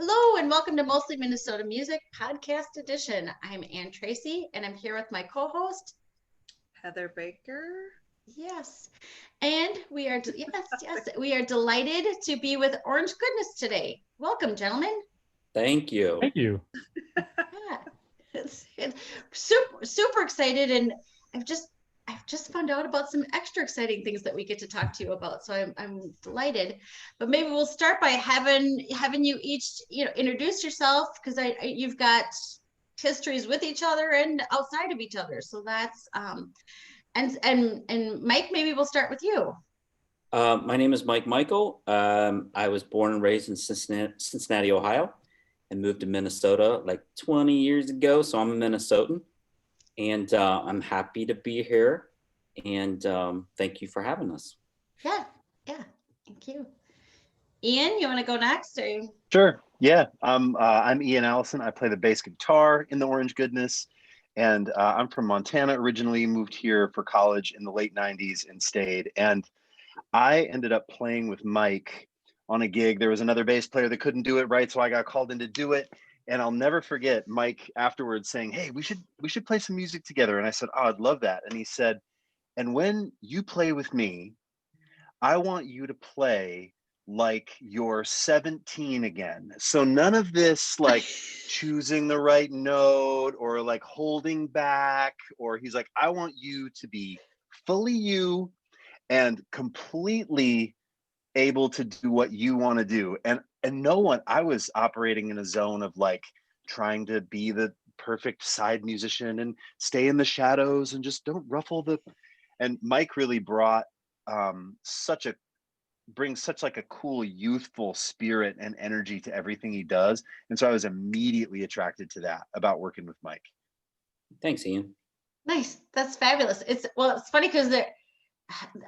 Hello and welcome to Mostly Minnesota Music Podcast Edition. I'm Ann Tracy and I'm here with my co-host Heather Baker. Yes, and we are delighted to be with Orange Goodness today. Welcome, gentlemen. Thank you. Thank you. Yeah, it's super excited, and I've just found out about some extra exciting things that we get to talk to you about. So I'm delighted. But maybe we'll start by having you each introduce yourself, because you've got histories with each other and outside of each other. So that's and Mike, maybe we'll start with you. My name is Mike Michael. I was born and raised in Cincinnati, Ohio, and moved to Minnesota like 20 years ago. So I'm a Minnesotan, and I'm happy to be here. And thank you for having us. Yeah, thank you. Ian, you want to go next? Or... Sure. Yeah, I'm Ian Allison. I play the bass guitar in the Orange Goodness. And I'm from Montana originally, moved here for college in the late 90s and stayed. And I ended up playing with Mike on a gig. There was another bass player that couldn't do it right, so I got called in to do it. And I'll never forget Mike afterwards saying, "Hey, we should play some music together." And I said, "Oh, I'd love that." And he said, "And when you play with me, I want you to play like you're 17 again. So none of this like choosing the right note or like holding back." Or he's like, "I want you to be fully you and completely able to do what you want to do." And no one, I was operating in a zone of like trying to be the perfect side musician and stay in the shadows and just don't ruffle the, and Mike really brought brings such like a cool youthful spirit and energy to everything he does. And so I was immediately attracted to that about working with Mike. Thanks, Ian. Nice. That's fabulous. It's funny because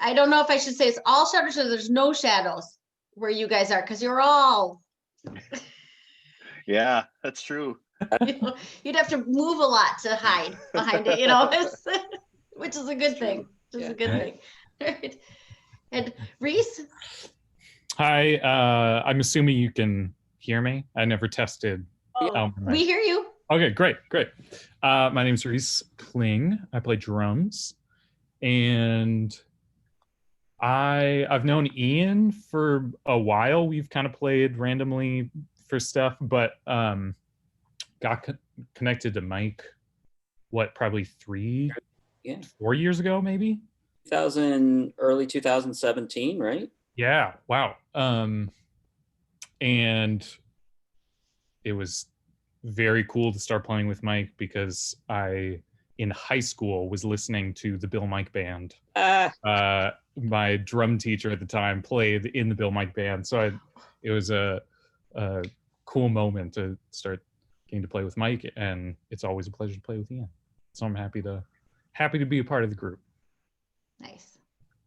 I don't know if I should say it's all shadows or there's no shadows where you guys are, because you're all Yeah, that's true. You'd have to move a lot to hide behind it, which is a good thing. Which is a good thing. Right. And Reese? Hi, I'm assuming you can hear me. I never tested. We hear you. Okay, great. My name's Reese Kling. I play drums. And I've known Ian for a while. We've kind of played randomly for stuff, but got connected to Mike, probably 4 years ago, maybe? Early 2017, right? Yeah, wow. And it was very cool to start playing with Mike because I, in high school, was listening to the Bill Mike Band. My drum teacher at the time played in the Bill Mike Band, so it was a cool moment to start getting to play with Mike, and it's always a pleasure to play with Ian. So I'm happy to be a part of the group. Nice.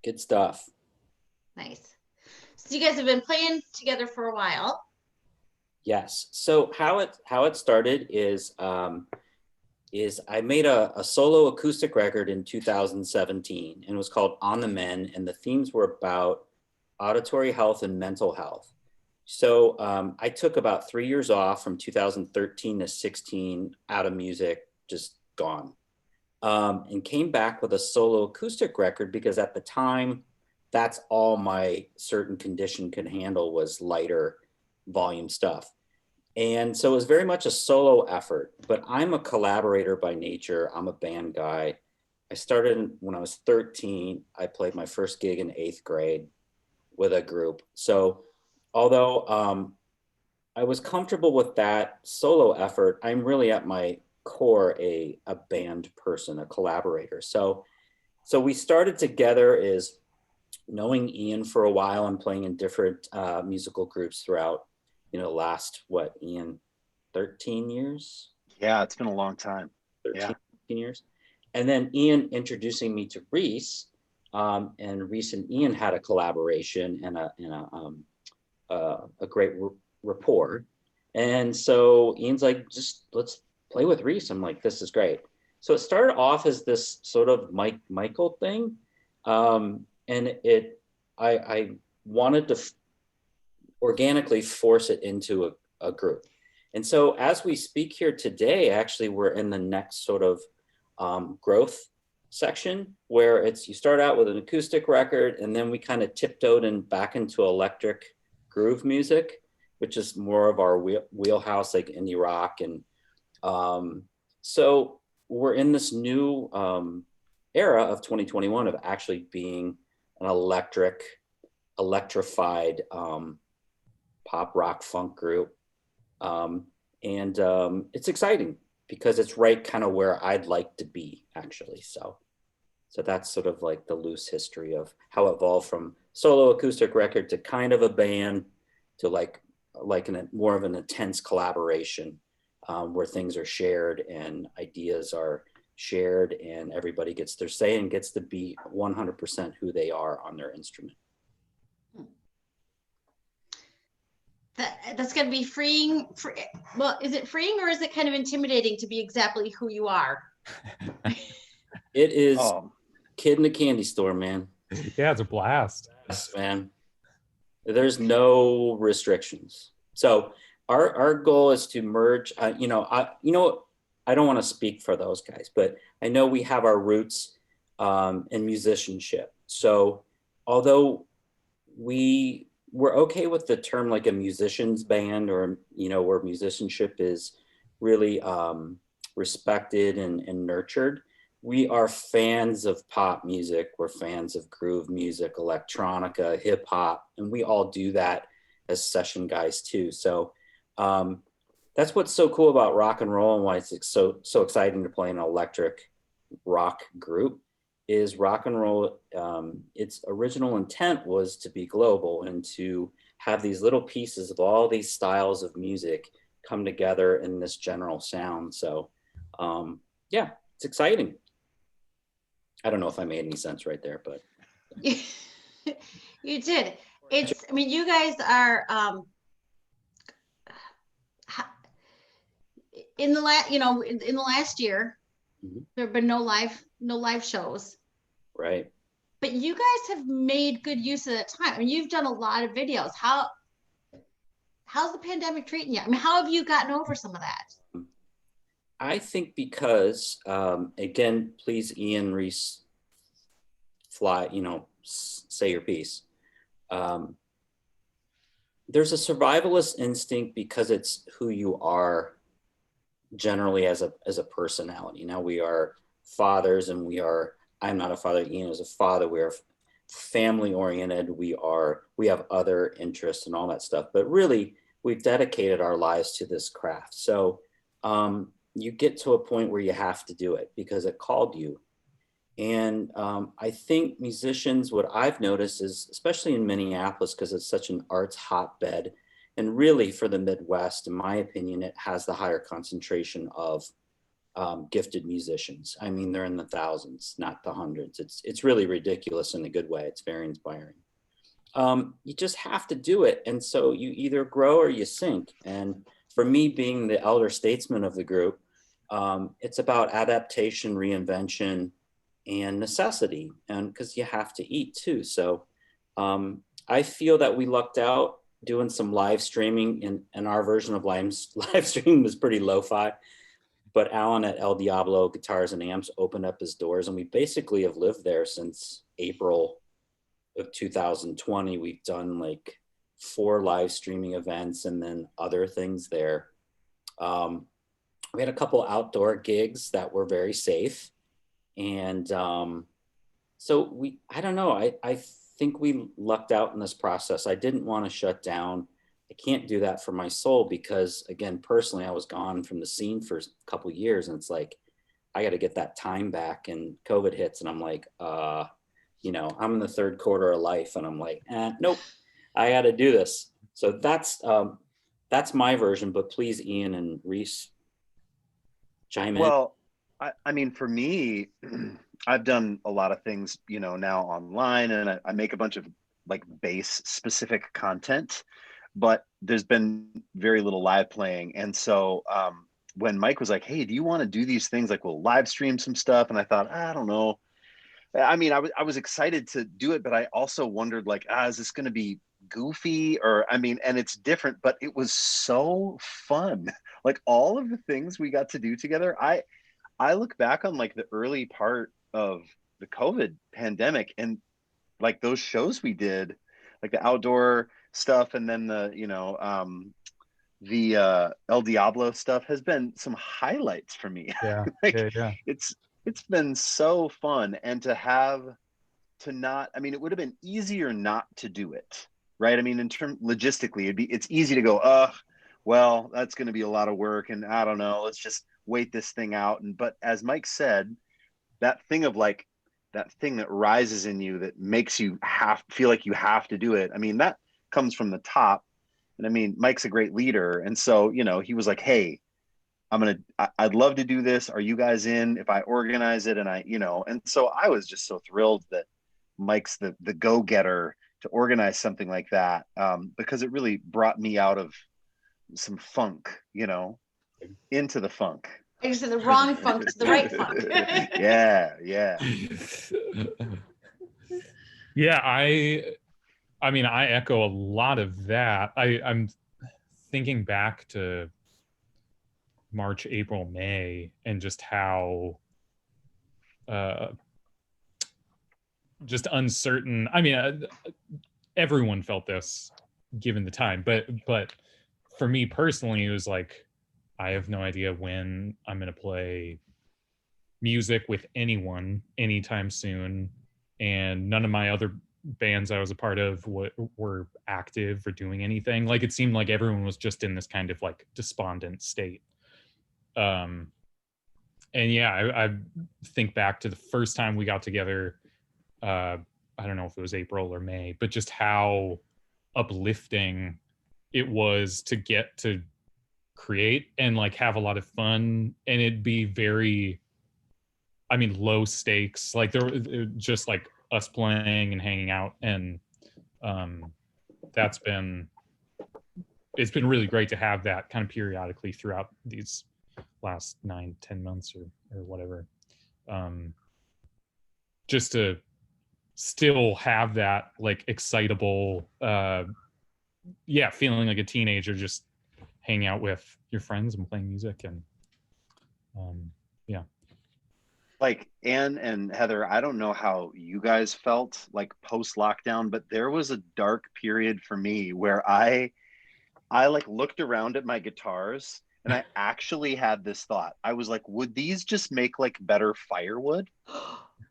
Good stuff. Nice. So you guys have been playing together for a while. Yes. So how it started is I made a solo acoustic record in 2017, and it was called On the Men, and the themes were about auditory health and mental health. So I took about 3 years off from 2013 to 16 out of music, just gone. And came back with a solo acoustic record because at the time, that's all my certain condition could handle was lighter volume stuff. And so it was very much a solo effort, but I'm a collaborator by nature. I'm a band guy. I started when I was 13. I played my first gig in 8th grade with a group. So although I was comfortable with that solo effort, I'm really at my core a band person, a collaborator. So we started together is knowing Ian for a while and playing in different musical groups throughout, last, Ian, 13 years? Yeah, it's been a long time. 13 years. And then Ian introducing me to Reese, and Reese and Ian had a collaboration and a great rapport. And so Ian's like, just let's play with Reese. I'm like, this is great. So it started off as this sort of Michael thing. And I wanted to organically force it into a group. And so as we speak here today, actually, we're in the next sort of growth section where you start out with an acoustic record, and then we kind of tiptoed and back into electric groove music, which is more of our wheelhouse, like indie rock. And so we're in this new era of 2021 of actually being an electrified pop rock funk group. It's exciting because it's right kind of where I'd like to be, actually. So that's sort of like the loose history of how it evolved from solo acoustic record to kind of a band to like more of an intense collaboration where things are shared and ideas are shared and everybody gets their say and gets to be 100% who they are on their instrument. That's going to be freeing. Well, is it freeing or is it kind of intimidating to be exactly who you are? It is kid in a candy store, man. Yeah, it's a blast. Yes, man. There's no restrictions. So our goal is to merge. I don't want to speak for those guys, but I know we have our roots in musicianship. So although we're okay with the term like a musician's band, or where musicianship is really respected and nurtured, we are fans of pop music. We're fans of groove music, electronica, hip hop, and we all do that as session guys too. So that's what's so cool about rock and roll, and why it's so exciting to play an electric rock group. Is rock and roll, its original intent was to be global and to have these little pieces of all these styles of music come together in this general sound. So yeah, it's exciting. I don't know if I made any sense right there, but you did. You guys are in the last year, mm-hmm. there have been no live shows. Right. But you guys have made good use of that time. You've done a lot of videos. How's the pandemic treating you? How have you gotten over some of that? I think because, again, please, Ian Reese, say your piece. There's a survivalist instinct because it's who you are generally as a personality. Now we are fathers, and I'm not a father, Ian is a father. We are family oriented. We have other interests and all that stuff, but really we've dedicated our lives to this craft. So you get to a point where you have to do it because it called you. And I think musicians, what I've noticed is, especially in Minneapolis, because it's such an arts hotbed, and really for the Midwest, in my opinion, it has the higher concentration of gifted musicians. They're in the thousands, not the hundreds. It's really ridiculous in a good way. It's very inspiring. You just have to do it. And so you either grow or you sink. And for me, being the elder statesman of the group, it's about adaptation, reinvention, and necessity, and because you have to eat too. So I feel that we lucked out doing some live streaming, and our version of live streaming was pretty lo-fi. But Alan at El Diablo Guitars and Amps opened up his doors, and we basically have lived there since April of 2020. We've done like 4 live streaming events and then other things there. We had a couple outdoor gigs that were very safe. And so I don't know, I think we lucked out in this process. I didn't want to shut down. I can't do that for my soul because, again, personally, I was gone from the scene for a couple of years, and it's like, I got to get that time back, and COVID hits, and I'm like, I'm in the 3rd quarter of life, and I'm like, nope, I got to do this. So that's my version, but please, Ian and Reese, chime in. Well, for me, I've done a lot of things, now online, and I make a bunch of like bass specific content, but there's been very little live playing. And so when Mike was like, hey, do you want to do these things? Like, we'll live stream some stuff. And I thought, I don't know. I was excited to do it, but I also wondered, like, is this going to be goofy, or I mean, and it's different, but it was so fun. Like all of the things we got to do together. I look back on like the early part of the COVID pandemic, and like those shows we did, like the outdoor stuff, and then the El Diablo stuff has been some highlights for me. Yeah. Like Yeah. it's been so fun, and to not, I mean, it would have been easier not to do it, right? I mean, in term logistically, it's easy to go, well, that's going to be a lot of work, and I don't know, let's just wait this thing out. And but as Mike said, that thing of like that thing that rises in you that makes you feel like you have to do it. I mean, that comes from the top. And I mean, Mike's a great leader, and so he was like, hey, I'd love to do this. Are you guys in if I organize it? And and so I was just so thrilled that Mike's the go-getter to organize something like that, because it really brought me out of some funk, into the funk. I just said the wrong funk to the right funk. Yeah. Yeah, I mean, I echo a lot of that. I'm thinking back to March, April, May, and just how just uncertain. I mean, everyone felt this given the time, but for me personally, it was like, I have no idea when I'm going to play music with anyone anytime soon, and none of my other bands I was a part of were active or doing anything. Like it seemed like everyone was just in this kind of like despondent state. And yeah, I think back to the first time we got together. I don't know if it was April or May, but just how uplifting it was to get to create and like have a lot of fun, and it'd be very, I mean, low stakes. Like there just like us playing and hanging out, and it's been really great to have that kind of periodically throughout these last 9-10 months or whatever, just to still have that like excitable feeling like a teenager, just hanging out with your friends and playing music. And like Anne and Heather, I don't know how you guys felt like post lockdown, but there was a dark period for me where I like looked around at my guitars, and I actually had this thought. I was like, would these just make like better firewood?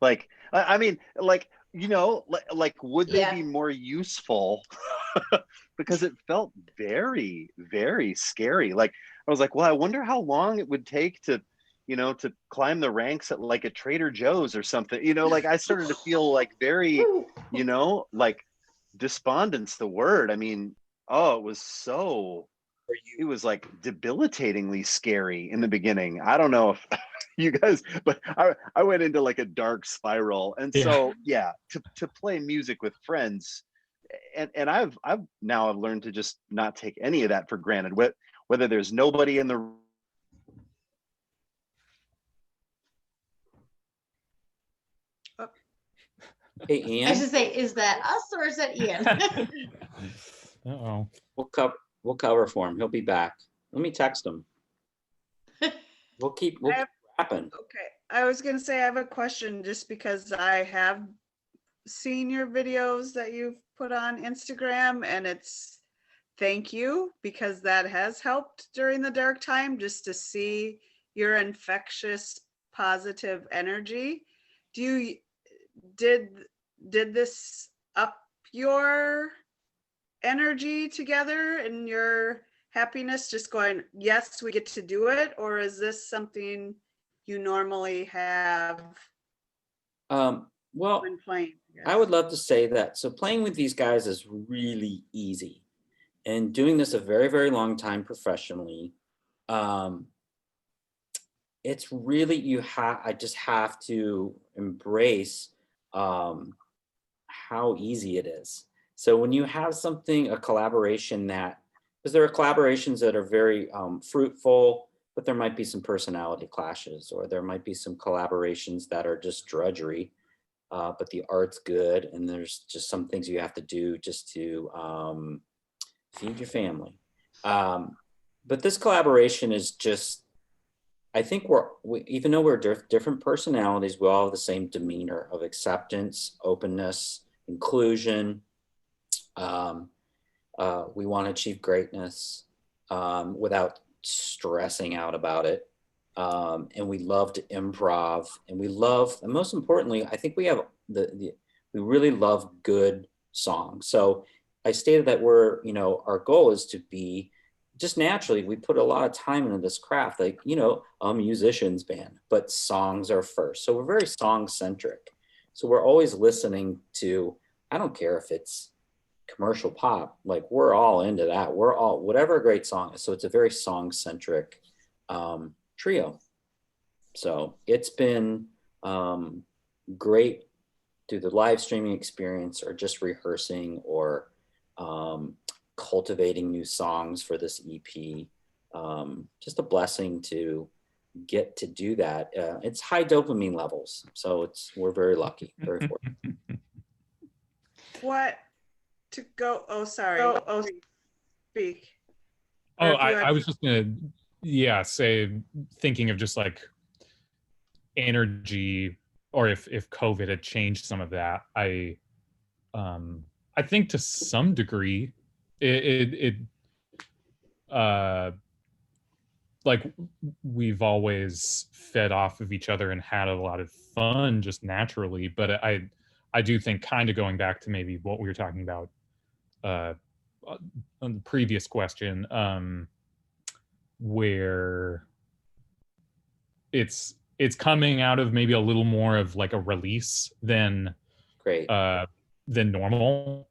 Like, I mean, like, like would they be more useful? Because it felt very, very scary. Like I was like, well, I wonder how long it would take to climb the ranks at like a Trader Joe's or something. Like I started to feel like very, like despondent's the word. I mean, it was like debilitatingly scary in the beginning. I don't know if you guys, but I went into like a dark spiral. And so, to play music with friends, and I've learned to just not take any of that for granted. Whether there's nobody in the Hey, Ian. I should say, is that us or is that Ian? Uh-oh. We'll cover for him. He'll be back. Let me text him. We'll keep wrapping. Okay. I was going to say, I have a question, just because I have seen your videos that you've put on Instagram, and it's thank you, because that has helped during the dark time, just to see your infectious positive energy. Did this up your energy together and your happiness, just going, yes, we get to do it? Or is this something you normally have Well, when playing? I would love to say that. So playing with these guys is really easy, and doing this a very, very long time professionally, it's really, I just have to embrace how easy it is. So when you have a collaboration because there are collaborations that are very fruitful, but there might be some personality clashes, or there might be some collaborations that are just drudgery. but the art's good, and there's just some things you have to do just to feed your family. But this collaboration is just, I think even though we're different personalities, we all have the same demeanor of acceptance, openness, inclusion. We want to achieve greatness without stressing out about it. And we love to improv, and most importantly, I think we have we really love good songs. So I stated that our goal is to be, just naturally, we put a lot of time into this craft, like, a musician's band, but songs are first. So we're very song centric. So we're always listening to, I don't care if it's commercial pop, like we're all into that. We're all, whatever a great song is. So it's a very song centric trio. So it's been great through the live streaming experience, or just rehearsing, or cultivating new songs for this EP. Just a blessing to get to do that. It's high dopamine levels, so we're very lucky, very fortunate. What to go? Oh, sorry. Speak. Oh, Or if you I was just gonna, say, thinking of just like energy, or if COVID had changed some of that. I think to some degree, it like we've always fed off of each other and had a lot of fun just naturally. But I do think, kind of going back to maybe what we were talking about on the previous question, where it's coming out of maybe a little more of like a release than Great. Than normal,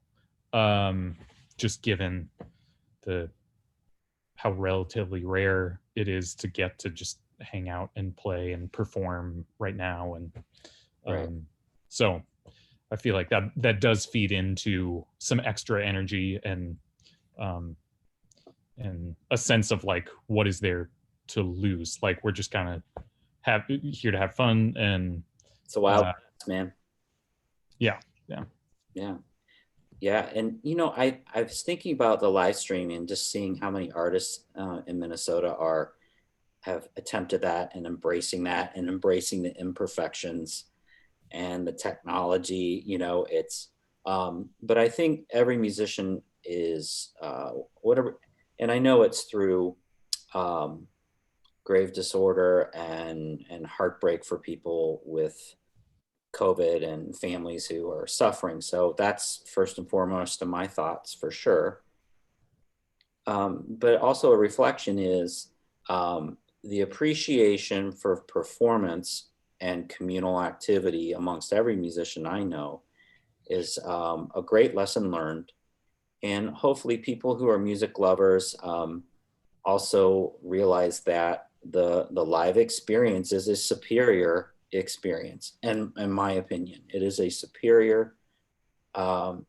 just given how relatively rare it is to get to just hang out and play and perform right now. And Right. So I feel like that does feed into some extra energy and a sense of like, what is there to lose? Like, we're just kind of here to have fun, and it's a wild man. Yeah. And I was thinking about the live streaming and just seeing how many artists in Minnesota have attempted that, and embracing the imperfections and the technology. It's but I think every musician is whatever, and I know it's through grave disorder and heartbreak for people with COVID and families who are suffering. So that's first and foremost in my thoughts, for sure. But also a reflection is the appreciation for performance and communal activity amongst every musician I know is a great lesson learned. And hopefully people who are music lovers also realize that the live experience is a superior experience, and in my opinion it is a superior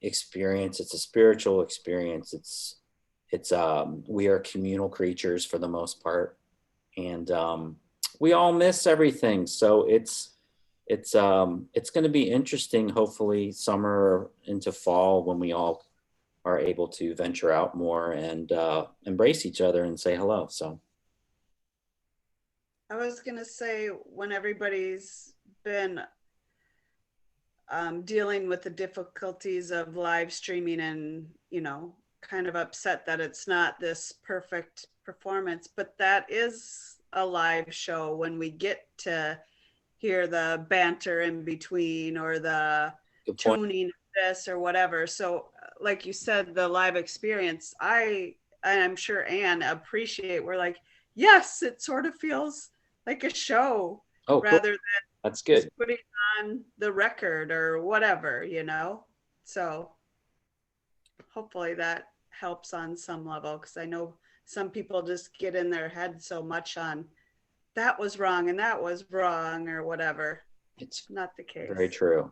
experience. It's a spiritual experience. It's we are communal creatures for the most part, and we all miss everything. So it's going to be interesting, hopefully summer into fall, when we all are able to venture out more and embrace each other and say hello. So I was going to say, when everybody's been dealing with the difficulties of live streaming and, kind of upset that it's not this perfect performance, but that is a live show when we get to hear the banter in between, or the tuning this or whatever. So like you said, the live experience, I'm sure Anne appreciate, we're like, yes, it sort of feels like a show, rather than that's good putting on the record or whatever, so hopefully that helps on some level, because I know some people just get in their head so much on that was wrong and that was wrong or whatever. It's not the case. Very true.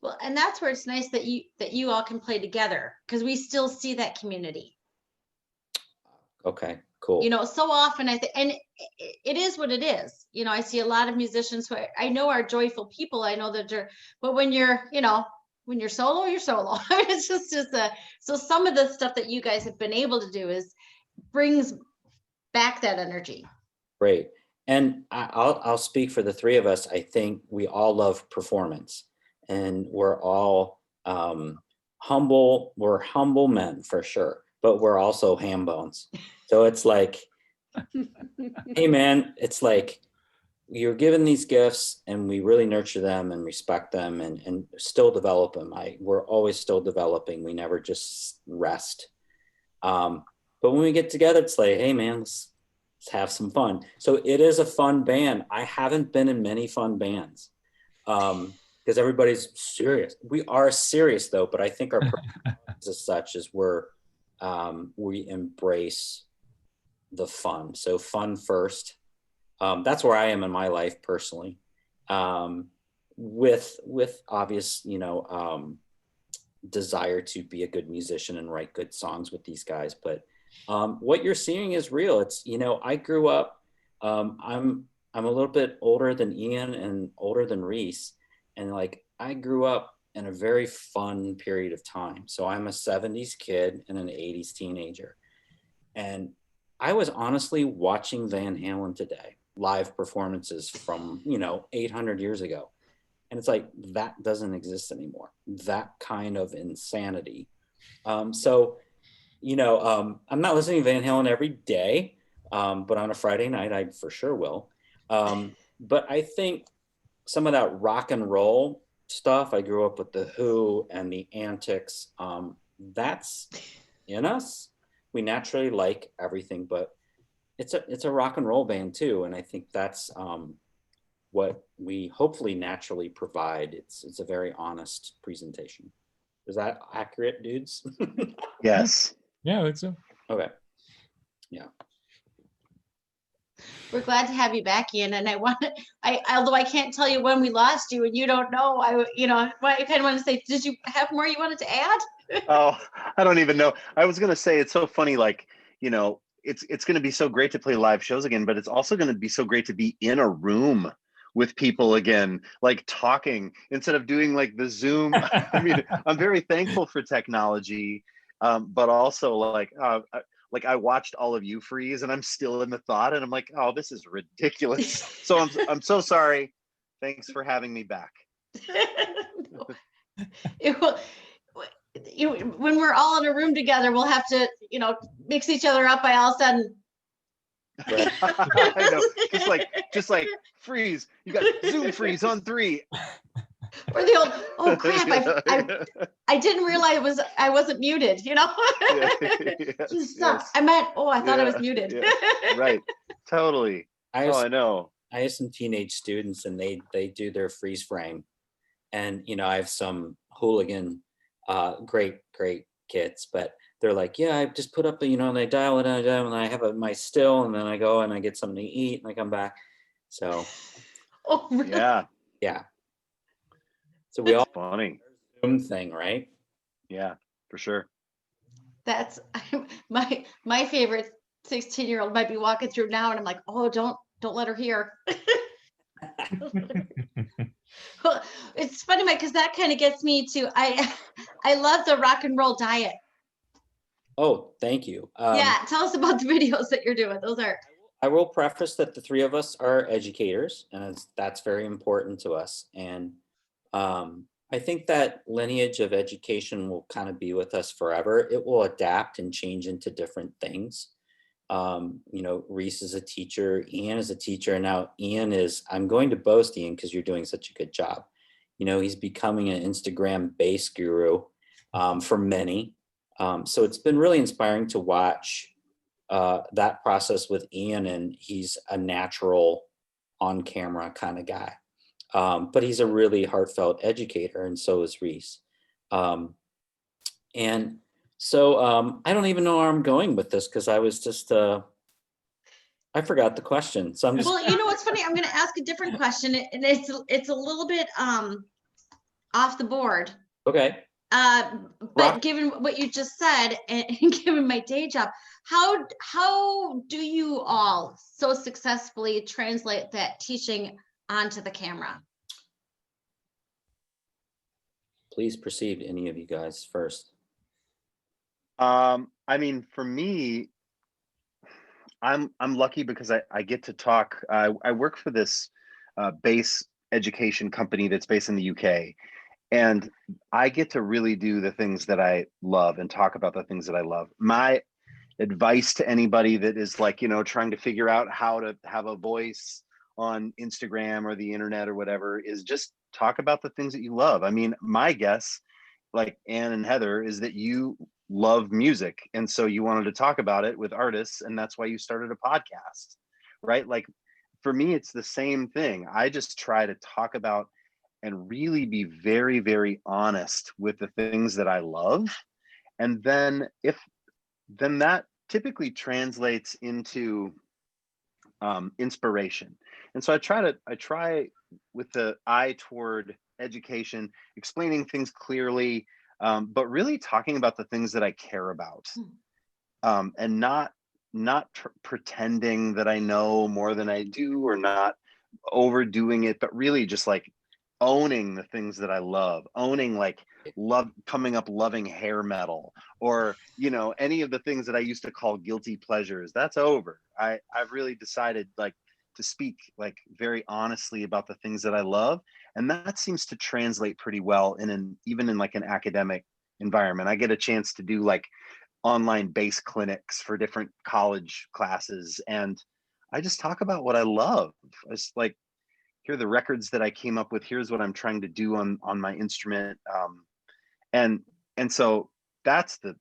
Well, and that's where it's nice that you all can play together, because we still see that community. Okay, Cool. You know, so often I think, and it is what it is. You know, I see a lot of musicians who I know are joyful people. I know that they're, but when you're, you know, when you're solo, you're solo. It's just so some of the stuff that you guys have been able to do is brings back that energy. Great. And I'll speak for the three of us. I think we all love performance, and we're all humble. We're humble men for sure, but we're also ham bones. So it's like, hey man, it's like you're given these gifts and we really nurture them and respect them and still develop them. We're always still developing. We never just rest. But when we get together, it's like, hey man, let's have some fun. So it is a fun band. I haven't been in many fun bands because everybody's serious. We are serious though, but I think our purpose as such is we embrace the fun. So fun first. That's where I am in my life personally. With obvious, desire to be a good musician and write good songs with these guys. But what you're seeing is real. It's, I grew up, I'm a little bit older than Ian and older than Reese. And like, I grew up in a very fun period of time. So I'm a 70s kid and an 80s teenager. And I was honestly watching Van Halen today, live performances from, 800 years ago. And it's like, that doesn't exist anymore. That kind of insanity. I'm not listening to Van Halen every day, but on a Friday night, I for sure will. But I think some of that rock and roll stuff, I grew up with the Who and the Antics, that's in us. We naturally like everything, but it's a rock and roll band too. And I think that's what we hopefully naturally provide. It's a very honest presentation. Is that accurate, dudes? Yes. Yeah, I think so. Okay. Yeah. We're glad to have you back, Ian. And although I can't tell you when we lost you and you don't know, I kind of want to say, did you have more you wanted to add? Oh, I don't even know. I was going to say, it's so funny, like, it's going to be so great to play live shows again, but it's also going to be so great to be in a room with people again, like talking instead of doing like the Zoom. I mean, I'm very thankful for technology, but also like I watched all of you freeze and I'm still in the thought and I'm like, oh, this is ridiculous. So I'm so sorry. Thanks for having me back. When we're all in a room together, we'll have to, mix each other up by all of a sudden. Right. I know, just like freeze. You got Zoom freeze on 3. Or the old, oh crap! I didn't realize I wasn't muted. Yes, I meant, I thought I was muted. Yeah. Right. Totally. I know. I have some teenage students and they do their freeze frame, and I have some hooligan, great kids, but they're like, yeah, I just put up and I dial it and I have my still, and then I go and I get something to eat and I come back. So. Oh, really? Yeah. So we all funny Zoom thing, right? Yeah, for sure. That's my favorite 16-year-old might be walking through now, and I'm like, oh, don't let her hear. Well, it's funny, Mike, because that kind of gets me to I love the rock and roll diet. Oh, thank you. Yeah, tell us about the videos that you're doing. Those are. I will preface that the three of us are educators, and that's very important to us. And I think that lineage of education will kind of be with us forever. It will adapt and change into different things. Reese is a teacher, Ian is a teacher, and now Ian is, I'm going to boast Ian because you're doing such a good job. He's becoming an Instagram bass guru for many. So it's been really inspiring to watch that process with Ian, and he's a natural on camera kind of guy. But he's a really heartfelt educator, and so is Reese. And so I don't even know where I'm going with this because I was just, I forgot the question. So I'm just. Well, what's funny? I'm going to ask a different question, and it's a little bit off the board. Okay. But Rock- given what you just said, and given my day job, how do you all so successfully translate that teaching onto the camera? Please proceed, any of you guys first. I mean, for me, I'm lucky because I get to talk. I work for this base education company that's based in the UK, and I get to really do the things that I love and talk about the things that I love. My advice to anybody that is like, you know, trying to figure out how to have a voice on Instagram or the internet or whatever is just talk about the things that you love. I mean, my guess, like Ann and Heather, is that you love music. And so you wanted to talk about it with artists, and that's why you started a podcast, right? Like for me, it's the same thing. I just try to talk about and really be very, very honest with the things that I love. And then then that typically translates into inspiration. And so I try with the eye toward education, explaining things clearly, but really talking about the things that I care about, and not pretending that I know more than I do, or not overdoing it, but really just like owning the things that I love, owning like coming up loving hair metal, or you know, any of the things that I used to call guilty pleasures. That's over. I've really decided like to speak like very honestly about the things that I love, and that seems to translate pretty well even in like an academic environment. I get a chance to do like online based clinics for different college classes, and I just talk about what I love. It's like, here are the records that I came up with. Here's what I'm trying to do on my instrument, and so that's the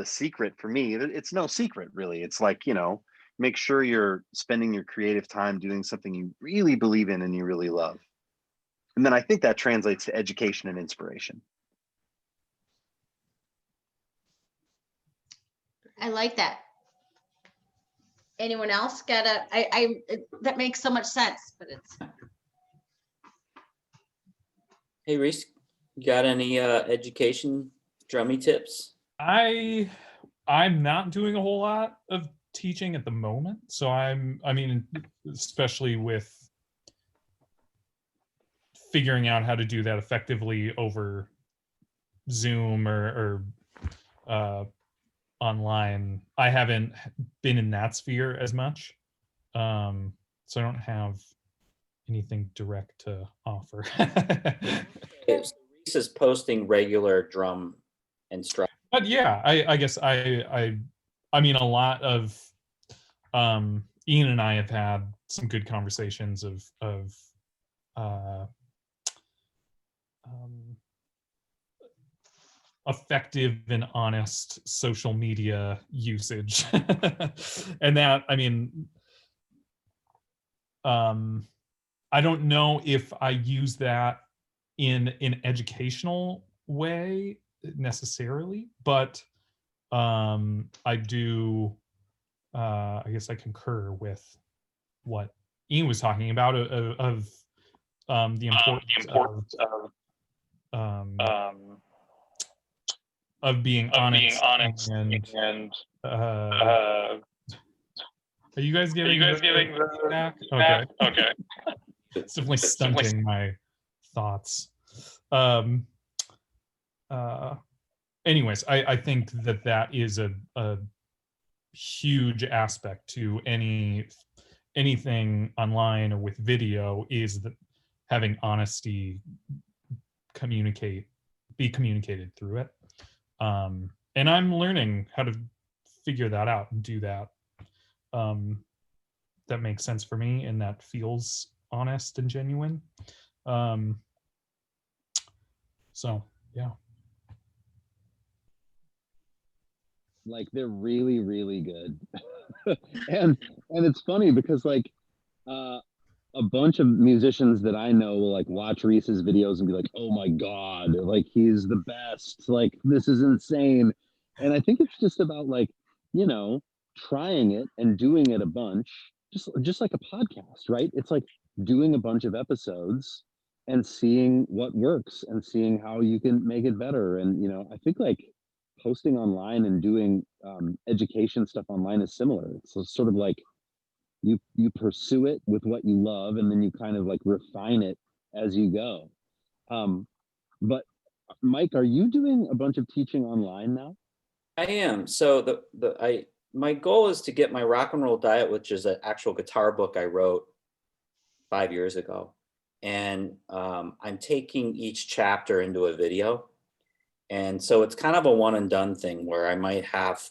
secret for me. It's no secret really. It's like, you know, make sure you're spending your creative time doing something you really believe in and you really love, and then I think that translates to education and inspiration. I like that. Anyone else got that makes so much sense, but it's. Hey, Reese, you got any education drummy tips? I'm not doing a whole lot of teaching at the moment, so I mean, especially with figuring out how to do that effectively over Zoom or online, I haven't been in that sphere as much, so I don't have anything direct to offer. Okay, so Reese is posting regular drum instruction. But yeah, I guess I mean, a lot of Ian and I have had some good conversations of effective and honest social media usage. And that, I mean, I don't know if I use that in an educational way necessarily, but I do, I guess I concur with what Ian was talking about of the importance of being honest, and are you guys giving the feedback? Okay. It's definitely stunting my thoughts. Anyways, I think that is a huge aspect to anything online or with video, is that having honesty be communicated through it. And I'm learning how to figure that out and do that. That makes sense for me, and that feels honest and genuine. So yeah. Like they're really, really good. and it's funny because like a bunch of musicians that I know will like watch Reese's videos and be like, oh my God, like he's the best. Like this is insane. And I think it's just about like, you know, trying it and doing it a bunch, just like a podcast, right? It's like doing a bunch of episodes and seeing what works and seeing how you can make it better. And, I think like posting online and doing education stuff online is similar. It's sort of like you pursue it with what you love, and then you kind of like refine it as you go. But Mike, are you doing a bunch of teaching online now? I am. So my goal is to get my Rock and Roll Diet, which is an actual guitar book I wrote 5 years ago. And I'm taking each chapter into a video. And so it's kind of a one and done thing where I might have,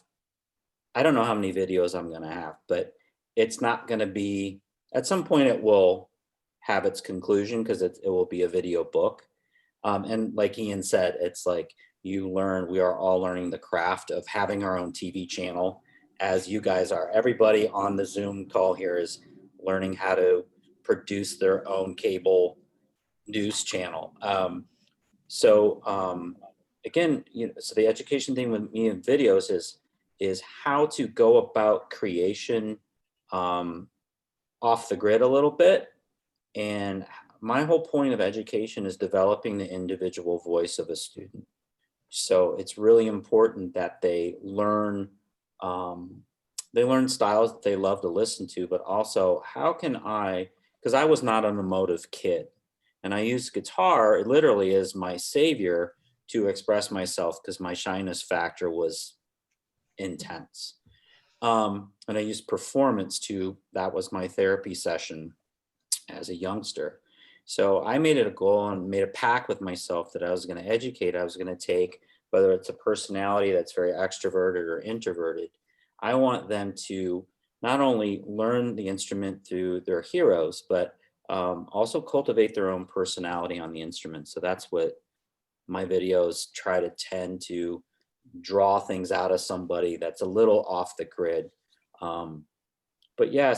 I don't know how many videos I'm going to have, but it's not going to be, at some point it will have its conclusion because it will be a video book. And like Ian said, it's like we are all learning the craft of having our own TV channel, as you guys are. Everybody on the Zoom call here is learning how to produce their own cable news channel. Again, so the education thing with me in videos is how to go about creation off the grid a little bit. And my whole point of education is developing the individual voice of a student. So it's really important that they learn styles that they love to listen to, but also how can because I was not an emotive kid, and I used guitar literally as my savior to express myself because my shyness factor was intense. And I used performance that was my therapy session as a youngster. So I made it a goal and made a pact with myself that I was going to educate. I was going to take, whether it's a personality that's very extroverted or introverted, I want them to not only learn the instrument through their heroes, but also cultivate their own personality on the instrument. So that's what my videos try to tend to draw things out of somebody that's a little off the grid. But yeah,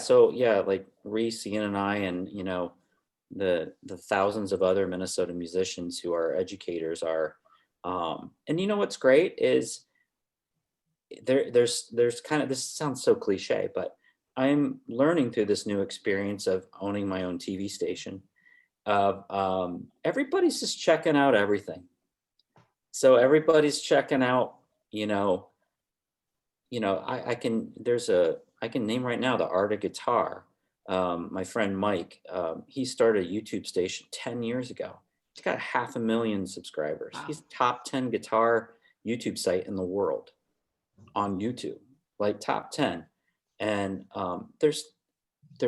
like Reese, Ian, and I, and the thousands of other Minnesota musicians who are educators are, and what's great is there's kind of, this sounds so cliche, but I'm learning through this new experience of owning my own TV station. Everybody's just checking out everything. So everybody's checking out, I can name right now the art of guitar. My friend Mike, he started a YouTube station 10 years ago. He's got 500,000 subscribers. Wow. He's top 10 guitar YouTube site in the world on YouTube, like top 10. And there's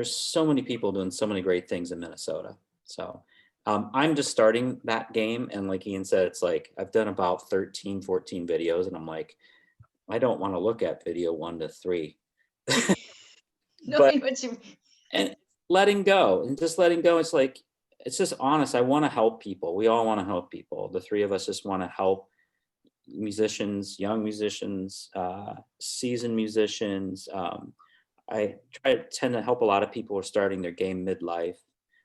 so many people doing so many great things in Minnesota. So I'm just starting that game. And like Ian said, it's like, I've done about 13, 14 videos, and I'm like, I don't want to look at video 1 to 3. And letting go, it's like, it's just honest. I want to help people. We all want to help people. The three of us just want to help musicians, young musicians, seasoned musicians. I tend to help a lot of people who are starting their game midlife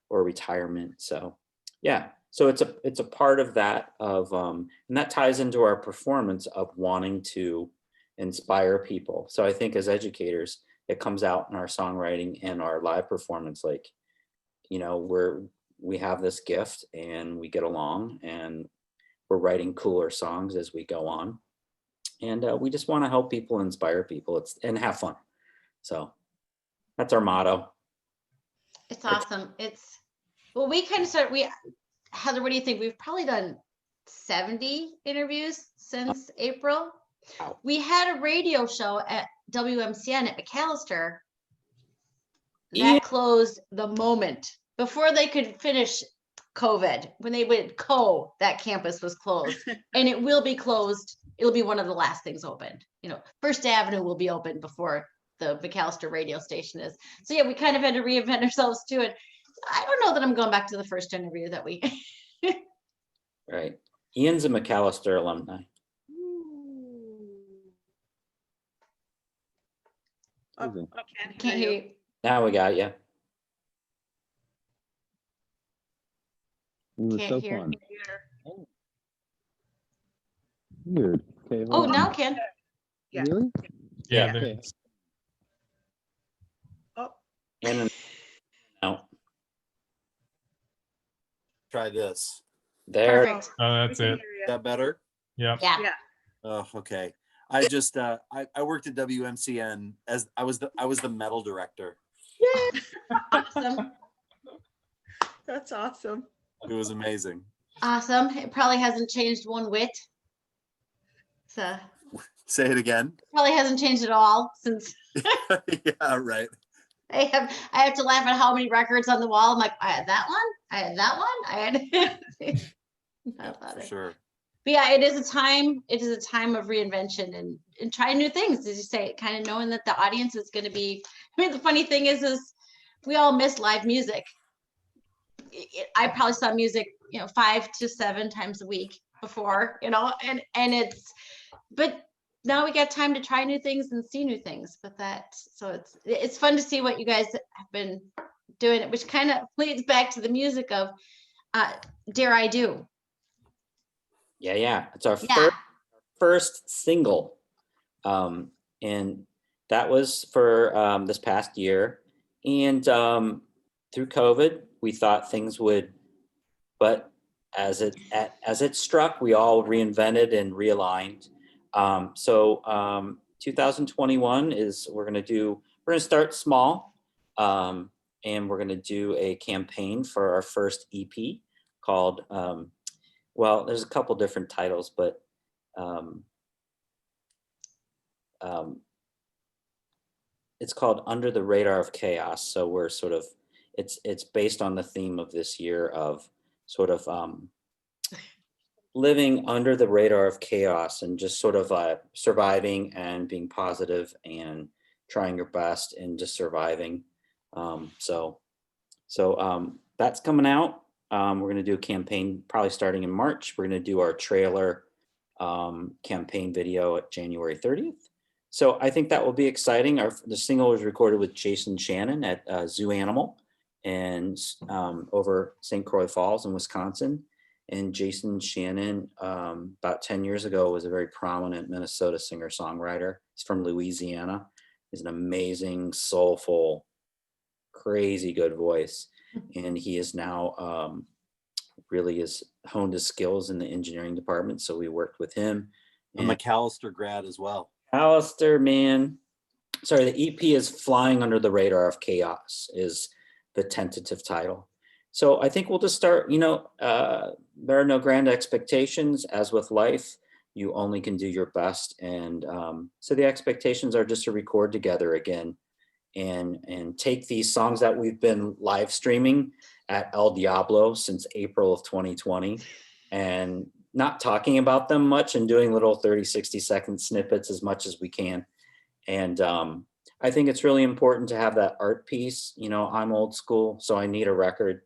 or retirement. So yeah, so it's a part of that and that ties into our performance of wanting to inspire people. So I think as educators, it comes out in our songwriting and our live performance, like, we have this gift and we get along and we're writing cooler songs as we go on. And we just want to help people, inspire people, and have fun. So that's our motto. It's awesome. We kind of started, Heather, what do you think? We've probably done 70 interviews since April. Wow. We had a radio show at WMCN at McAllister that closed the moment before they could finish COVID. When they went that campus was closed, and it will be closed. It'll be one of the last things opened. First Avenue will be open before the McAllister radio station is. So yeah, we kind of had to reinvent ourselves too. And I don't know that I'm going back to the first interview that we. Right. Ian's a McAllister alumni. Can't hear you. Now we got you. It was Can't so hear. fun. Oh. Weird. Okay. Oh, now can. Yeah. Really? Yeah. Okay. Oh, In and out. Try this. There. Perfect. Oh, We that's can it. hear you. Is that better? Yeah. Yeah. Yeah. Oh, okay. I just I worked at WMCN as I was the metal director. Awesome. That's awesome. It was amazing. Awesome. It probably hasn't changed one whit. So Say it again. probably hasn't changed at all since Yeah, right. I have to laugh at how many records on the wall. I'm like, I had that one, I had that one, I had Yeah, for sure. But yeah, it is a time of reinvention and trying new things, as you say, kind of knowing that the audience is going to be. I mean, the funny thing is we all miss live music. I probably saw music, 5 to 7 times a week before, and it's, but now we got time to try new things and see new things. But so it's fun to see what you guys have been doing, which kind of leads back to the music of Dare I Do. Yeah. It's our Yeah. first single. And that was for this past year. And through COVID, we thought things would, but as it struck, we all reinvented and realigned. So 2021 is we're gonna start small, and we're gonna do a campaign for our first EP called well, there's a couple different titles, but it's called Under the Radar of Chaos. So we're sort of, it's based on the theme of this year of sort of living under the radar of chaos and just sort of surviving and being positive and trying your best and just surviving. So that's coming out. We're going to do a campaign probably starting in March. We're going to do our trailer campaign video at January 30th. So I think that will be exciting. The single was recorded with Jason Shannon at Zoo Animal and over St. Croix Falls in Wisconsin. And Jason Shannon, about 10 years ago, was a very prominent Minnesota singer-songwriter. He's from Louisiana. He's an amazing, soulful, crazy good voice. And he is now really has honed his skills in the engineering department. So we worked with him. A McAllister grad as well. Alistair, man. Sorry, the EP is Flying Under the Radar of Chaos is the tentative title. So I think we'll just start, there are no grand expectations. As with life, you only can do your best. And so the expectations are just to record together again and take these songs that we've been live streaming at El Diablo since April of 2020 and not talking about them much and doing little 30, 60-second snippets as much as we can. And I think it's really important to have that art piece. I'm old school, so I need a record.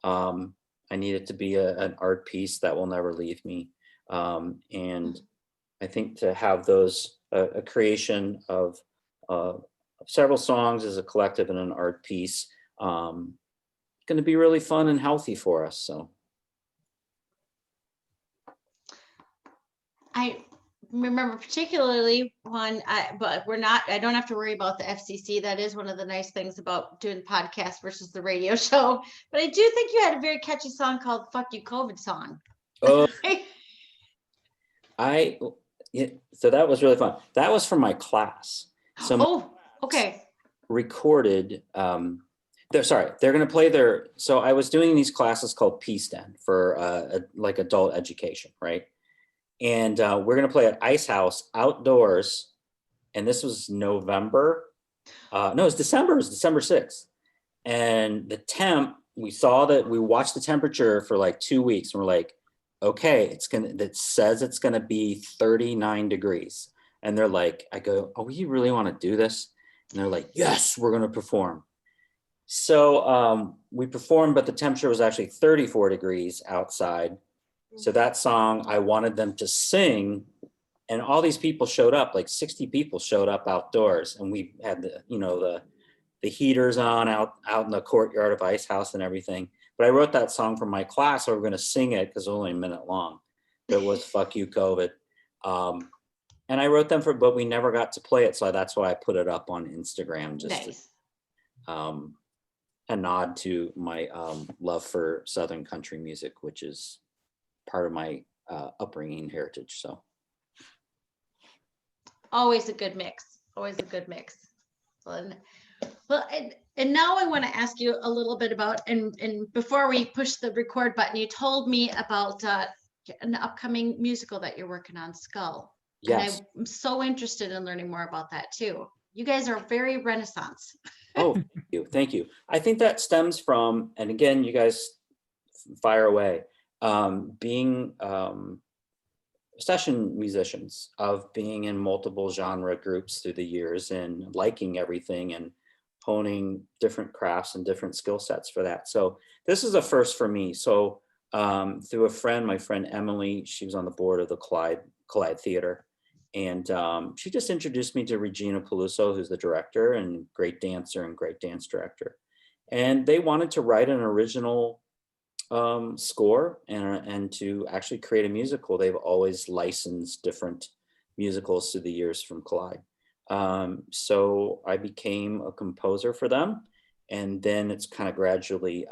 I need it to be an art piece that will never leave me. And I think to have those, a creation of several songs as a collective and an art piece, going to be really fun and healthy for us. So. I remember particularly one, but I don't have to worry about the FCC. That is one of the nice things about doing the podcast versus the radio show. But I do think you had a very catchy song called Fuck You COVID Song. Oh, so that was really fun. That was from my class. So okay. Recorded, they're going to play so I was doing these classes called Peace Den for like adult education, right? And we're going to play at Ice House outdoors. And this was November. No, it was December. It was December 6th. And the temp, we watched the temperature for like 2 weeks. And we're like, okay, it says it's going to be 39 degrees. And they're like, I go, oh, you really want to do this? And they're like, yes, we're going to perform. So we performed, but the temperature was actually 34 degrees outside. So that song, I wanted them to sing, and all these people showed up, like 60 people showed up outdoors, and we had the heaters on out in the courtyard of Ice House and everything. But I wrote that song for my class, so we're going to sing it because it was only a minute long. It was Fuck You COVID. And I wrote them but we never got to play it, so that's why I put it up on Instagram. Nice. a nod to my love for Southern country music, which is part of my upbringing heritage. So Always a good mix. Always a good mix. Well, and now I want to ask you a little bit about, and before we push the record button, you told me about an upcoming musical that you're working on, Skull. yes. And I'm so interested in learning more about that too. You guys are very Renaissance. Oh, thank you. Thank you. I think that stems from, and again, you guys fire away, being session musicians, of being in multiple genre groups through the years and liking everything and honing different crafts and different skill sets for that. So this is a first for me. So through a friend, my friend Emily, she was on the board of the Collide Theater. And she just introduced me to Regina Peluso, who's the director and great dancer and great dance director. And they wanted to write an original score and to actually create a musical. They've always licensed different musicals through the years from Collide. So I became a composer for them. And then it's kind of gradually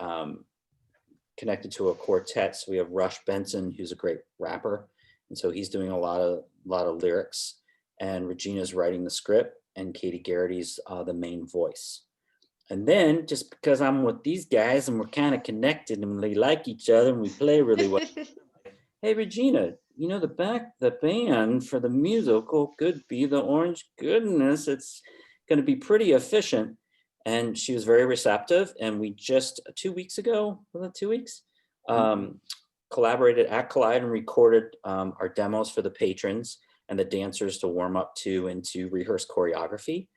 connected to a quartet. So we have Rush Benson, who's a great rapper. And so he's doing a lot of lyrics, and Regina's writing the script, and Katie Garrity's the main voice. And then just because I'm with these guys and we're kind of connected and we like each other and we play really well. Hey, Regina, you know, the band for the musical could be the Orange Goodness. It's going to be pretty efficient. And she was very receptive. And we just 2 weeks ago, was it 2 weeks? Collaborated at Collide and recorded our demos for the patrons and the dancers to warm up to and to rehearse choreography.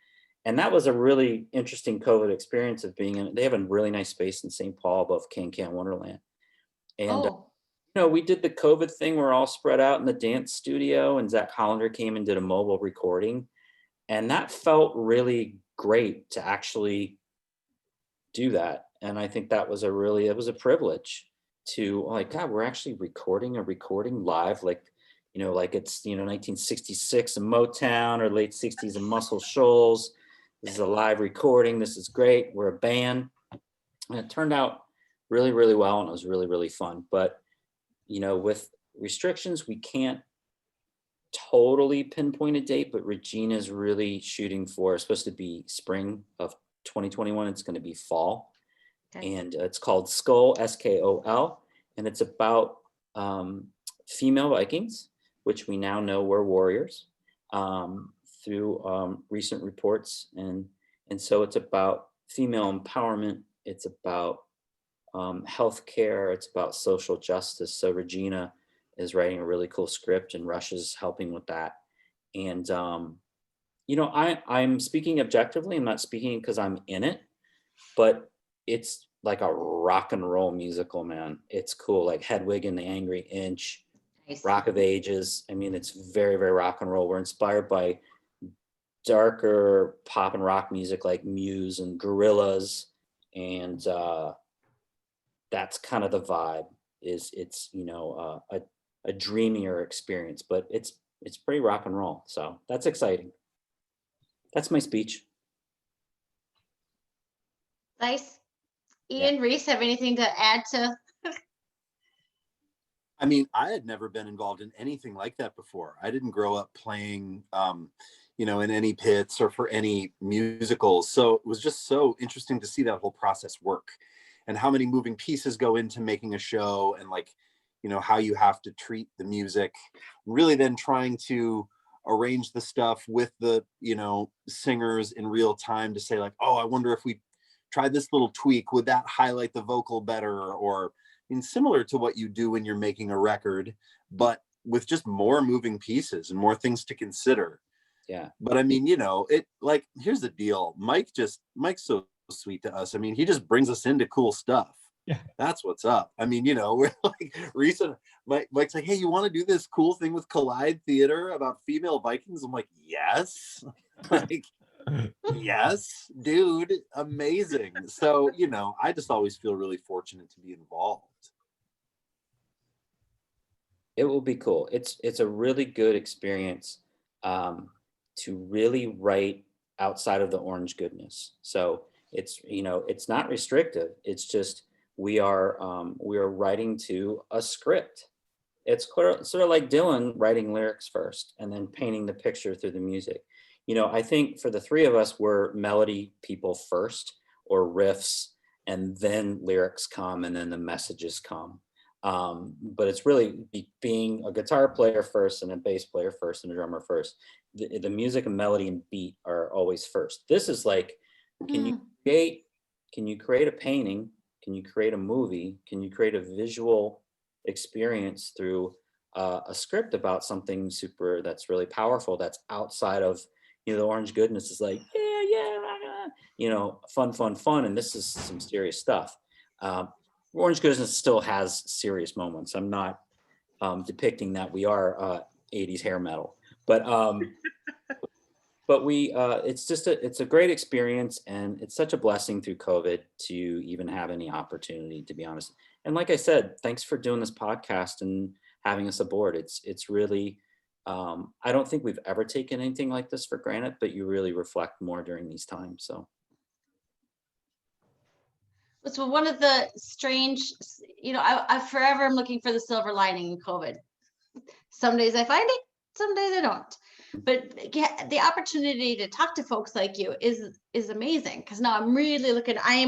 And that was a really interesting COVID experience of being in. They have a really nice space in St. Paul above Can Wonderland. And you know, we did the COVID thing. We're all spread out in the dance studio, and Zach Hollander came and did a mobile recording. And that felt really great to actually do that. And I think that was it was a privilege to, like, God, we're actually recording a recording live, like, you know, like it's, you know, 1966 in Motown or late 60s in Muscle Shoals. This is a live recording. This is great. We're a band. And it turned out really, really well. And it was really, really fun. But, you know, with restrictions, we can't totally pinpoint a date, but Regina's really shooting for, it's supposed to be spring of 2021. It's going to be fall. Okay. And it's called Skull, SKOL. And it's about female Vikings, which we now know were warriors through recent reports. And so it's about female empowerment. It's about healthcare. It's about social justice. So Regina is writing a really cool script, and Rush is helping with that. And, you know, I'm speaking objectively. I'm not speaking because I'm in it, but it's like a rock and roll musical, man. It's cool. Like Hedwig and the Angry Inch, nice. Rock of Ages. I mean, it's very, very rock and roll. We're inspired by darker pop and rock music like Muse and Gorillaz. And that's kind of the vibe. It's you know, a dreamier experience, but it's pretty rock and roll. So that's exciting. That's my speech. Nice. Ian, Reese, have anything to add to? I mean, I had never been involved in anything like that before. I didn't grow up playing, you know, in any pits or for any musicals. So it was just so interesting to see that whole process work and how many moving pieces go into making a show, and, like, you know, how you have to treat the music, really then trying to arrange the stuff with the, you know, singers in real time to say, like, oh, I wonder if we try this little tweak, would that highlight the vocal better? Or, I mean, similar to what you do when you're making a record, but with just more moving pieces and more things to consider. Yeah. But I mean, you know, it, like, here's the deal. Mike's so sweet to us. I mean, he just brings us into cool stuff. Yeah. That's what's up. I mean, you know, we're like Mike's like, hey, you want to do this cool thing with Collide Theater about female Vikings? I'm like, yes. Like, yes, dude, amazing. So, you know, I just always feel really fortunate to be involved. It will be cool. It's a really good experience to really write outside of the Orange Goodness. So, It's, it's not restrictive. It's just, we are writing to a script. It's sort of like Dylan writing lyrics first and then painting the picture through the music. I think for the three of us, we're melody people first, or riffs, and then lyrics come, and then the messages come. But it's really being a guitar player first, and a bass player first, and a drummer first. The music and melody and beat are always first. This is like, can you create a painting? Can you create a movie? Can you create a visual experience through a script about something super that's really powerful, that's outside of, the Orange Goodness is like, fun, and this is some serious stuff. Orange Goodness still has serious moments. I'm not depicting that we are 80s hair metal, but we it's a great experience, and it's such a blessing through COVID to even have any opportunity, to be honest. And like I said, thanks for doing this podcast and having us aboard. It's really, I don't think we've ever taken anything like this for granted, but you really reflect more during these times. So one of the strange, I forever am looking for the silver lining in COVID. Some days I find it, some days I don't. But the opportunity to talk to folks like you is amazing, because now I'm really looking. I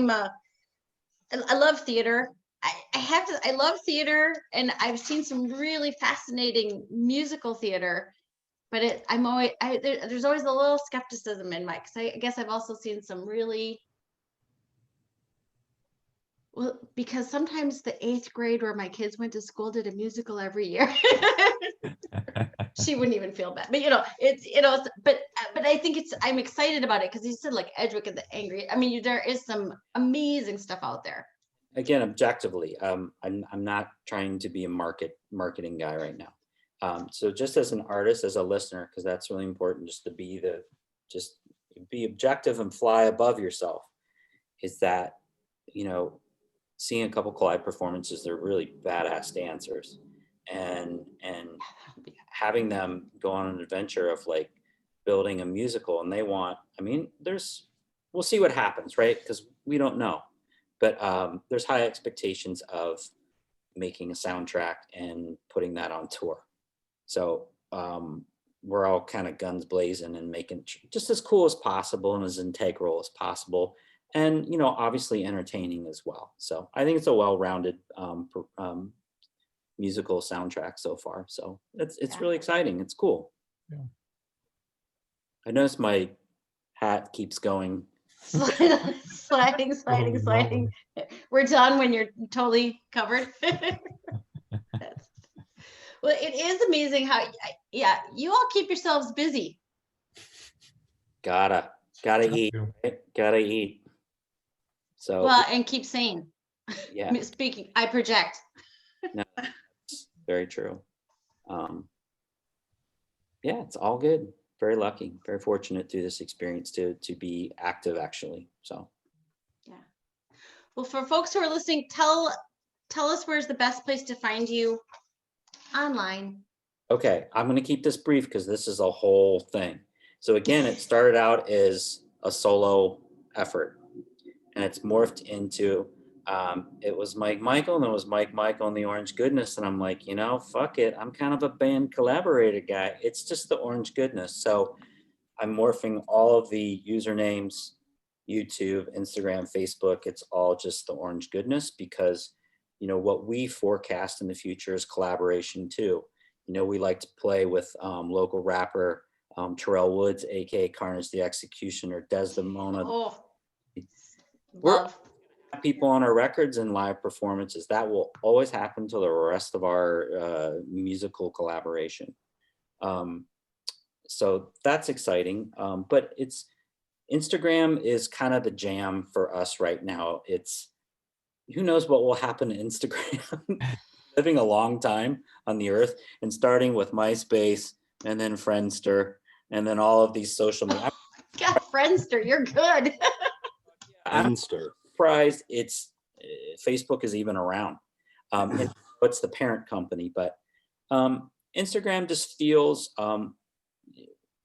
love theater. I love theater, and I've seen some really fascinating musical theater. But there's always a little skepticism in my, because I guess I've also seen some really. Well, because sometimes the 8th grade where my kids went to school did a musical every year. She wouldn't even feel bad, but but I think I'm excited about it, because you said like Edgewick and the Angry. I mean, there is some amazing stuff out there. Again, objectively, I'm not trying to be a marketing guy right now. So just as an artist, as a listener, because that's really important, just to be objective and fly above yourself, is that, seeing a couple Collide performances, they're really badass dancers, and having them go on an adventure of like building a musical, and we'll see what happens, right? Because we don't know, but there's high expectations of making a soundtrack and putting that on tour. So we're all kind of guns blazing and making just as cool as possible and as integral as possible. And, obviously entertaining as well. So I think it's a well-rounded musical soundtrack so far. So it's really exciting. It's cool. Yeah. I noticed my hat keeps going. Sliding. We're done when you're totally covered. Well, it is amazing how, you all keep yourselves busy. Gotta eat, right? Gotta eat. So, well, and keep sane. Yeah. Speaking, I project. No, it's very true. Yeah, it's all good. Very lucky, very fortunate through this experience to be active, actually. So. Yeah. Well, for folks who are listening, tell us where's the best place to find you online. Okay, I'm going to keep this brief because this is a whole thing. So again, it started out as a solo effort, and it's morphed into, it was Mike Michael, and it was Mike Michael and the Orange Goodness. And I'm like, fuck it. I'm kind of a band collaborator guy. It's just the Orange Goodness. So I'm morphing all of the usernames, YouTube, Instagram, Facebook. It's all just the Orange Goodness, because, what we forecast in the future is collaboration too. We like to play with local rapper Terrell Woods, aka Carnage the Executioner, Desdemona. Oh, we're people on our records and live performances. That will always happen to the rest of our musical collaboration. So that's exciting. But Instagram is kind of the jam for us right now. Who knows what will happen to Instagram. Living a long time on the earth and starting with MySpace and then Friendster and then all of these social media. God, Friendster, you're good. Friendster. Surprised Facebook is even around. What's the parent company? But Instagram just feels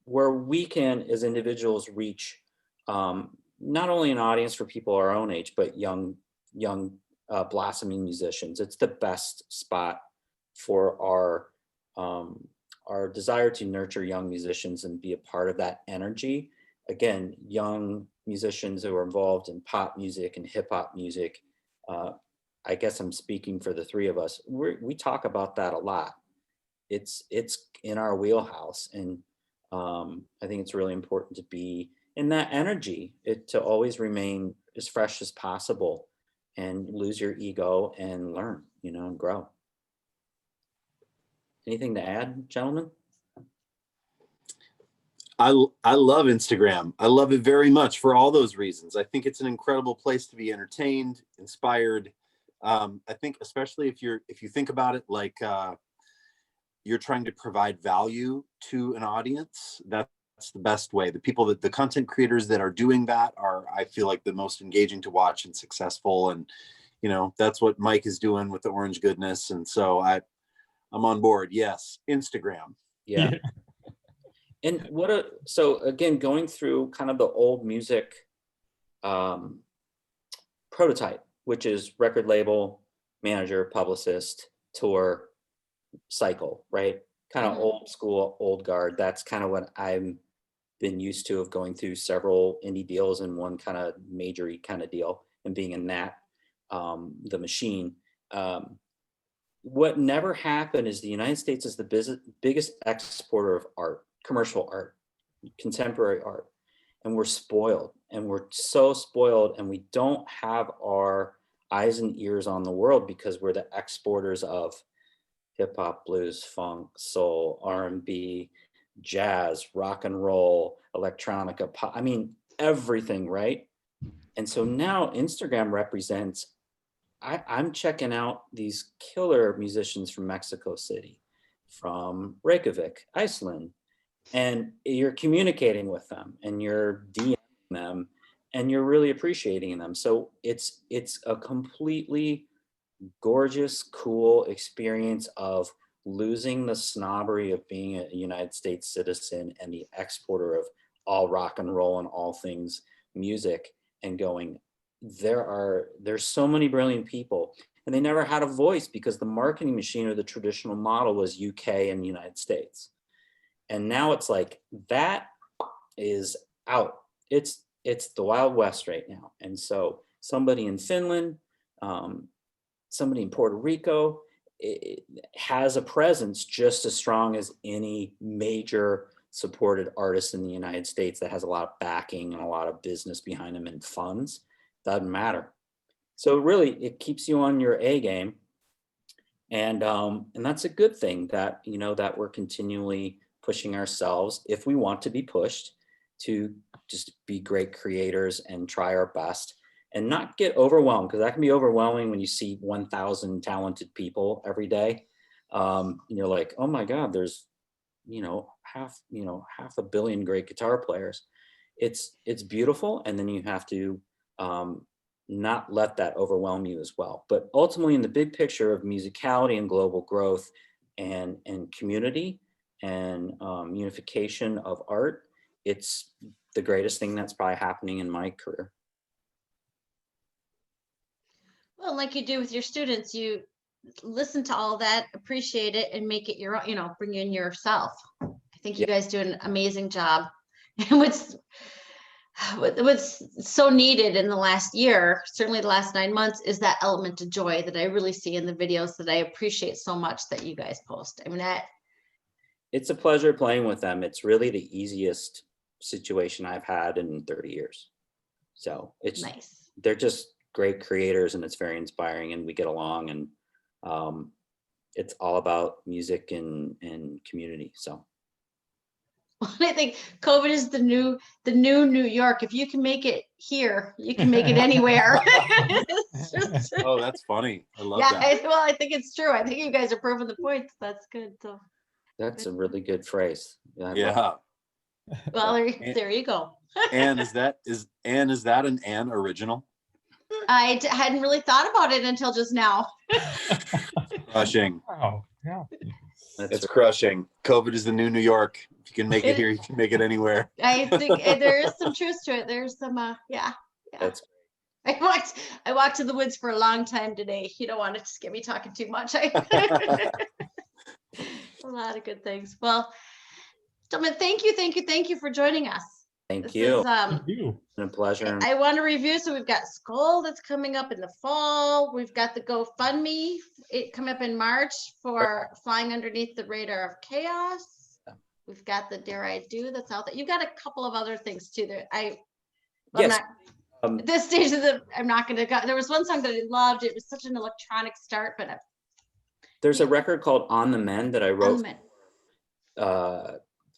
where we can, as individuals, reach not only an audience for people our own age, but young blossoming musicians. It's the best spot for our desire to nurture young musicians and be a part of that energy. Again, young musicians who are involved in pop music and hip hop music. I guess I'm speaking for the three of us. We talk about that a lot. It's in our wheelhouse, and I think it's really important to be in that energy, to always remain as fresh as possible and lose your ego and learn, and grow. Anything to add, gentlemen? I love Instagram. I love it very much for all those reasons. I think it's an incredible place to be entertained, inspired. I think especially if you think about it like you're trying to provide value to an audience, that's the best way. The content creators that are doing that are, I feel like, the most engaging to watch and successful. And that's what Mike is doing with the Orange Goodness. And so I'm on board. Yes, Instagram. Yeah. And so again, going through kind of the old music prototype, which is record label, manager, publicist, tour, cycle, right? Kind of old school, old guard. That's kind of what I've been used to, of going through several indie deals and one kind of major kind of deal, and being in that, the machine. What never happened is the United States is the biggest exporter of art, commercial art, contemporary art, and we're spoiled, and we're so spoiled, and we don't have our eyes and ears on the world because we're the exporters of hip hop, blues, funk, soul, R&B, jazz, rock and roll, electronica, pop, I mean, everything, right? And so now Instagram represents, I'm checking out these killer musicians from Mexico City, from Reykjavik, Iceland, and you're communicating with them and you're DMing them and you're really appreciating them. So it's a completely gorgeous, cool experience of losing the snobbery of being a United States citizen and the exporter of all rock and roll and all things music, and going, there's so many brilliant people, and they never had a voice because the marketing machine or the traditional model was UK and United States. And now it's like, that is out. It's the Wild West right now. And so somebody in Finland, somebody in Puerto Rico, it has a presence just as strong as any major supported artist in the United States that has a lot of backing and a lot of business behind them and funds. Doesn't matter. So really, it keeps you on your A game, and that's a good thing, that that we're continually pushing ourselves, if we want to be pushed, to just be great creators and try our best and not get overwhelmed, because that can be overwhelming when you see 1,000 talented people every day. And you're like, oh my God, there's half a billion great guitar players. It's beautiful, and then you have to not let that overwhelm you as well. But ultimately, in the big picture of musicality and global growth and community and unification of art, it's the greatest thing that's probably happening in my career. Well, like you do with your students, you listen to all that, appreciate it, and make it your own, bring in yourself. I think you guys do an amazing job. And what's so needed in the last year, certainly the last 9 months, is that element of joy that I really see in the videos that I appreciate so much that you guys post. I mean, It's a pleasure playing with them. It's really the easiest situation I've had in 30 years. So it's nice. They're just great creators, and it's very inspiring, and we get along, and it's all about music and community. So I think COVID is the new New York. If you can make it here, you can make it anywhere. Oh, that's funny. I love yeah, that. well, I think it's true. I think you guys are proving the point. That's good. So that's a really good phrase. Yeah. well, there you go. Anne, is that an Anne original? I hadn't really thought about it until just now. Crushing. Oh, yeah. That's It's right. crushing. COVID is the new New York. If you can make it here, you can make it anywhere. I think there is some truth to it. There's some, yeah. That's I walked in the woods for a long time today. You don't want to just get me talking too much. A lot of good things. Well, gentlemen, thank you for joining us. Thank This you. is, Thank you. It's been a pleasure. I want to review. So we've got Skull that's coming up in the fall. We've got the GoFundMe coming up in March for Flying Underneath the Radar of Chaos. We've got the Dare I Do that's out there. You've got a couple of other things too. That I'm Yes. not at this stage of I'm not going to go. There was one song that I loved. It was such an electronic start, but There's a record called On the Men that I wrote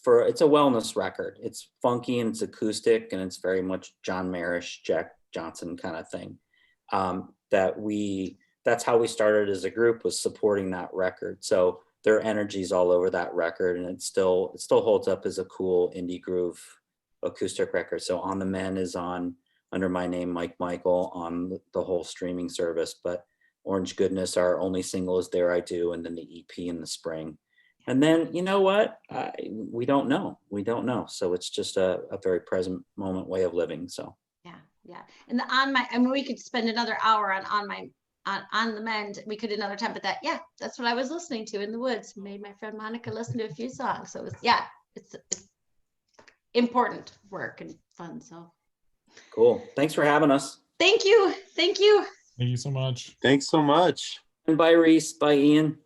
for it's a wellness record. It's funky and it's acoustic and it's very much John Marish, Jack Johnson kind of thing. That's how we started as a group, was supporting that record. So their energy's all over that record, and it still holds up as a cool indie groove acoustic record. So On the Men is on under my name, Mike Michael, on the whole streaming service, but Orange Goodness, our only single, is There I Do, and then the EP in the spring. And then, you know what? We don't know. So it's just a very present moment way of living. So yeah. And I mean, we could spend another hour on the Men. We could another time, but that's what I was listening to in the woods. Made my friend Monica listen to a few songs. So it's important work and fun. So cool. Thanks for having us. thank you. Thank you so much. Thanks so much. And bye, Reese. Bye, Ian.